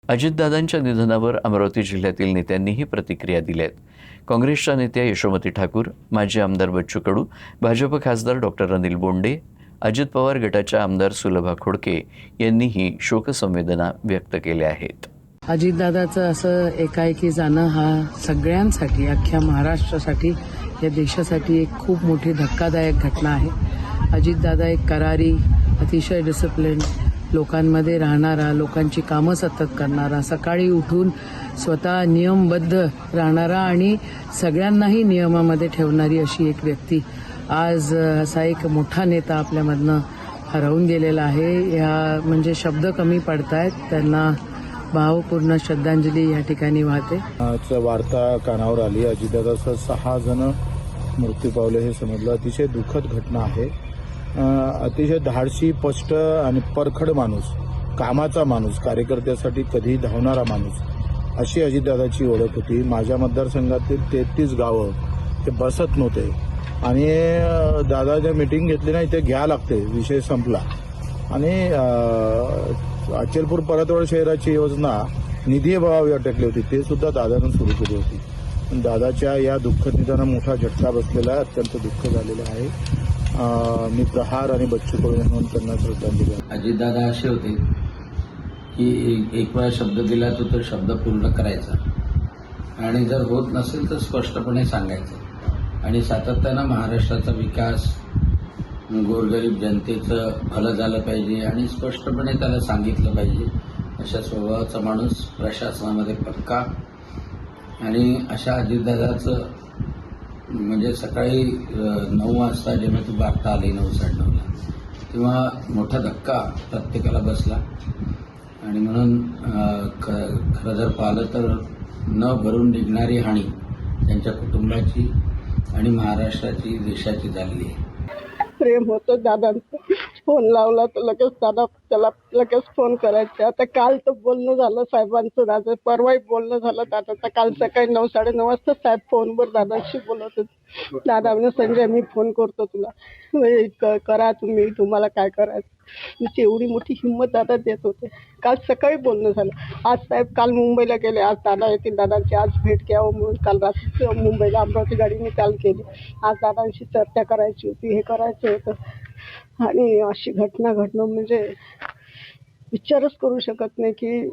अजितदादांच्या निधनावर अमरावती जिल्ह्यातील नेत्यांनीही प्रतिक्रिया दिल्या आहेत. काँग्रेसच्या नेत्या यशोमती ठाकूर, माजी आमदार बच्चू कडू, भाजप खासदार डॉक्टर अनिल बोंडे, अजित पवार गटाच्या आमदार सुलभा खोडके यांनीही शोकसंवेदना व्यक्त केल्या आहेत. अजितदादाचं असं एकाएकी जाणं हा सगळ्यांसाठी, अख्ख्या महाराष्ट्रासाठी, या देशासाठी एक खूप मोठी धक्कादायक घटना आहे. अजितदादा एक करारी, अतिशय डिसिप्लिन, लोकांमध्ये राहणारा, लोकांची कामं सतत करणारा, सकाळी उठून स्वतः नियमबद्ध राहणारा आणि सगळ्यांनाही नियमामध्ये ठेवणारी अशी एक व्यक्ती आज असा एक मोठा नेता आपल्यामधनं हरवून गेलेला आहे. या म्हणजे शब्द कमी पडतायत. त्यांना भावपूर्ण श्रद्धांजली या ठिकाणी वाहते. वार्ता कानावर आली. अजितदादासह 6 जण मृत्यू पावले हे समजलं. अतिशय दुःखद घटना आहे. अतिशय धाडसी, स्पष्ट आणि परखड माणूस, कामाचा माणूस, कार्यकर्त्यासाठी कधी धावणारा माणूस, अशी अजितदादाची ओळख होती. माझ्या मतदारसंघातील 33 गावं ते बसत नव्हते आणि दादा ज्या मीटिंग घेतली ना इथे घ्या लागते, विषय संपला. आणि अचलपूर परतवाड शहराची योजना निधी अभावी अटकली होती, ते सुद्धा दादानं सुरू केली होती. पण दादाच्या या दुःखद निधनानं मोठा झटका बसलेला आहे. अत्यंत दुःख झालेलं आहे. मी प्रहार आणि बच्चू कडू म्हणून त्यांना श्रद्धांजली. अजितदादा असे होते की एक वेळा शब्द दिला तो शब्द पूर्ण करायचा आणि जर होत नसेल तर स्पष्टपणे सांगायचं आणि सातत्यानं महाराष्ट्राचा विकास, गोरगरीब जनतेचं भलं झालं पाहिजे आणि स्पष्टपणे त्याला सांगितलं पाहिजे अशा स्वभावाचा माणूस, प्रशासनामध्ये पक्का. आणि अशा अजितदादाचं म्हणजे सकाळी 9 वाजता जेव्हा ती वार्ता आली 9:30ला, तेव्हा मोठा धक्का प्रत्येकाला बसला. आणि म्हणून खरं जर पाहिलं तर न भरून निघणारी हानी त्यांच्या कुटुंबाची आणि महाराष्ट्राची, देशाची झाली आहे. प्रेम होतं दादांचं. फोन लावला तर लगेच दादा त्याला लगेच फोन करायचे. आता काल तर बोलणं झालं साहेबांचं, दादा परवाही बोलणं झालं दादाचं. काल सकाळी 9-9:30 वाजता साहेब फोनवर दादांशी बोलत होते. दादा म्हणे संजय मी फोन करतो तुला, करा तुम्ही, तुम्हाला काय करायचं. म्हणजे एवढी मोठी हिंमत दादा देत होते. काल सकाळी बोलणं झालं. आज साहेब काल मुंबईला गेले, आज दादा येतील, दादांची आज भेट घ्यावं म्हणून काल रात्री मुंबईला अमरावती गाडीने काल केली. आज दादांशी चर्चा करायची होती, हे करायचं होतं. आणि अशी घटना घडणं म्हणजे विचारच करू शकत नाही की